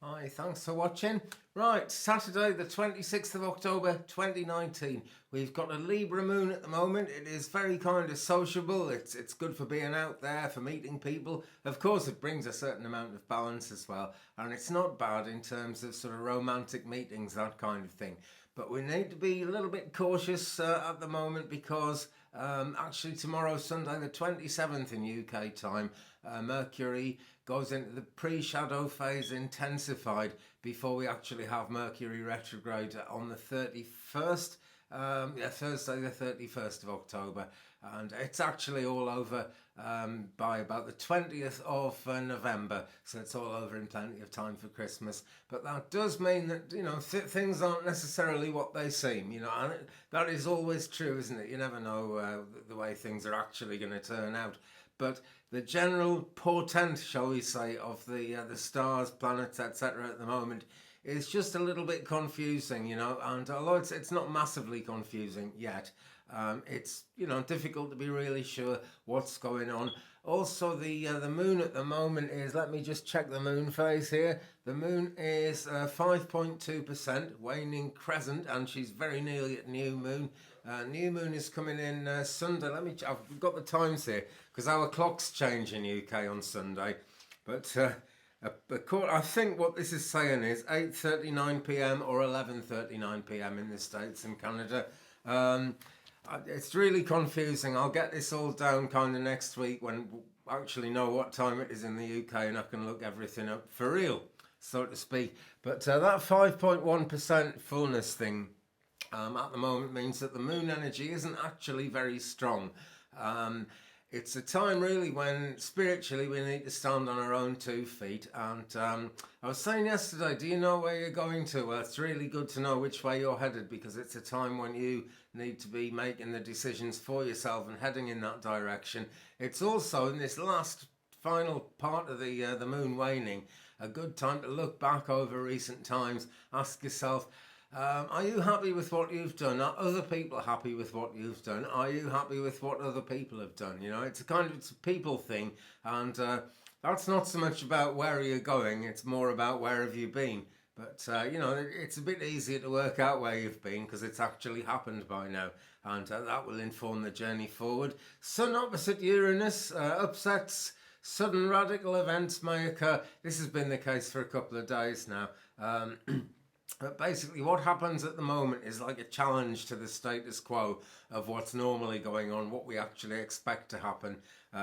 Hi, thanks for watching. Right, Saturday the 26th of October 2019. We've got a Libra moon at the moment. It is very kind of sociable. It's good for being out there, for meeting people. Of course, it brings a certain amount of balance as well. And it's not bad in terms of sort of romantic meetings, that kind of thing. But we need to be a little bit cautious at the moment because actually tomorrow, Sunday the 27th in UK time, Mercury goes into the pre-shadow phase intensified before we actually have Mercury retrograde on the 31st. Thursday the 31st of October, and it's actually all over by about the 20th of November, so it's all over in plenty of time for Christmas. But that does mean that, things aren't necessarily what they seem, and that is always true, isn't it? You never know the way things are actually going to turn out. But the general portent, shall we say, of the stars, planets, etc. at the moment is just a little bit confusing, and although it's not massively confusing yet, it's difficult to be really sure what's going on. Also, the moon at the moment is, let me just check the moon phase here. The moon is 5.2% waning crescent, and she's very nearly at new moon. New moon is coming in Sunday. I've got the times here because our clocks change in UK on Sunday, but I think what this is saying is 8:39 p.m. or 11:39 p.m. in the States and Canada. It's really confusing. I'll get this all down kind of next week when I actually know what time it is in the UK and I can look everything up for real, so to speak. But that 5.1% fullness thing at the moment means that the moon energy isn't actually very strong. It's a time really when spiritually we need to stand on our own 2 feet. And I was saying yesterday, do you know where you're going to? Well, it's really good to know which way you're headed, because it's a time when you need to be making the decisions for yourself and heading in that direction. It's also in this last final part of the moon waning a good time to look back over recent times, ask yourself, are you happy with what you've done? Are other people happy with what you've done? Are you happy with what other people have done? It's a people thing, and that's not so much about where are you going, it's more about where have you been. But, it's a bit easier to work out where you've been because it's actually happened by now, and that will inform the journey forward. Sun opposite Uranus, upsets, sudden radical events may occur. This has been the case for a couple of days now. But basically what happens at the moment is like a challenge to the status quo of what's normally going on, what we actually expect to happen.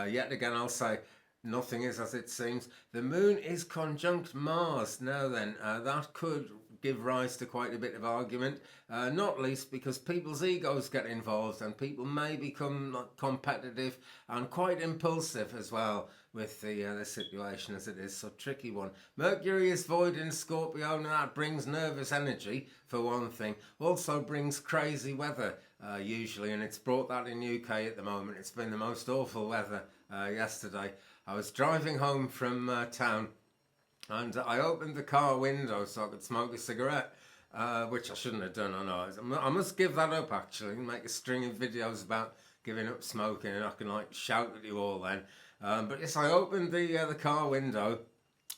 Yet again, I'll say, nothing is as it seems. The moon is conjunct Mars. Now then, that could give rise to quite a bit of argument, not least because people's egos get involved and people may become competitive and quite impulsive as well with the situation as it is. So tricky one. Mercury is void in Scorpio, and that brings nervous energy for one thing. Also brings crazy weather usually, and it's brought that in UK at the moment. It's been the most awful weather yesterday. I was driving home from town, and I opened the car window so I could smoke a cigarette, which I shouldn't have done, I know. I must give that up actually, and make a string of videos about giving up smoking, and I can shout at you all then. But yes, I opened the car window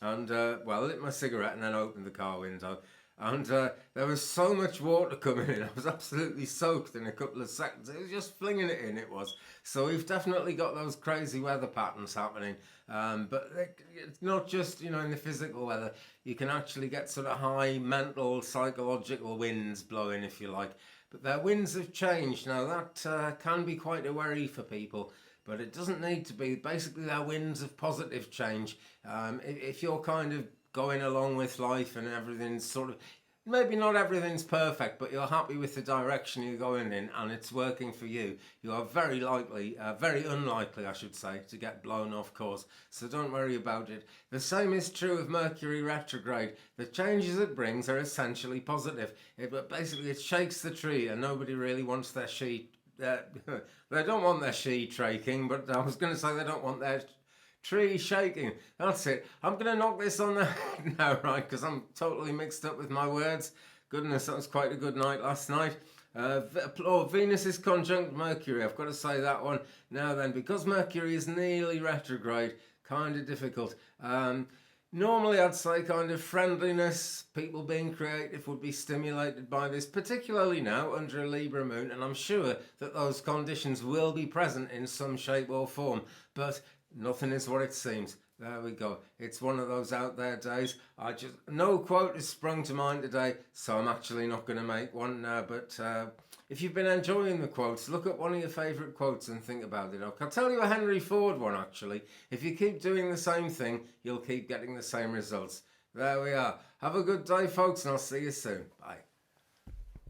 and, lit my cigarette and then opened the car window. And there was so much water coming in. I was absolutely soaked in a couple of seconds. It was just flinging it in, it was. So we've definitely got those crazy weather patterns happening. But it's not just, in the physical weather. You can actually get sort of high mental, psychological winds blowing, if you like. But their winds have changed. Now, that can be quite a worry for people. But it doesn't need to be. Basically, they're winds of positive change. If you're kind of going along with life and everything's sort of, maybe not everything's perfect, but you're happy with the direction you're going in and it's working for you, you are very unlikely, I should say, to get blown off course. So don't worry about it. The same is true of Mercury retrograde. The changes it brings are essentially positive. Basically, it shakes the tree, and nobody really wants their they don't want their traking, but I was going to say they don't want their tree shaking. That's it. I'm going to knock this on the head now, right, because I'm totally mixed up with my words. Goodness, that was quite a good night last night. Venus is conjunct Mercury. I've got to say that one. Now then, because Mercury is nearly retrograde, kind of difficult. Normally, I'd say kind of friendliness, people being creative would be stimulated by this, particularly now under a Libra moon, and I'm sure that those conditions will be present in some shape or form, but nothing is what it seems. There we go. It's one of those out there days. No quote has sprung to mind today, so I'm actually not going to make one now, but if you've been enjoying the quotes, look at one of your favourite quotes and think about it. I'll tell you a Henry Ford one actually. If you keep doing the same thing, you'll keep getting the same results. There we are. Have a good day, folks, and I'll see you soon. Bye.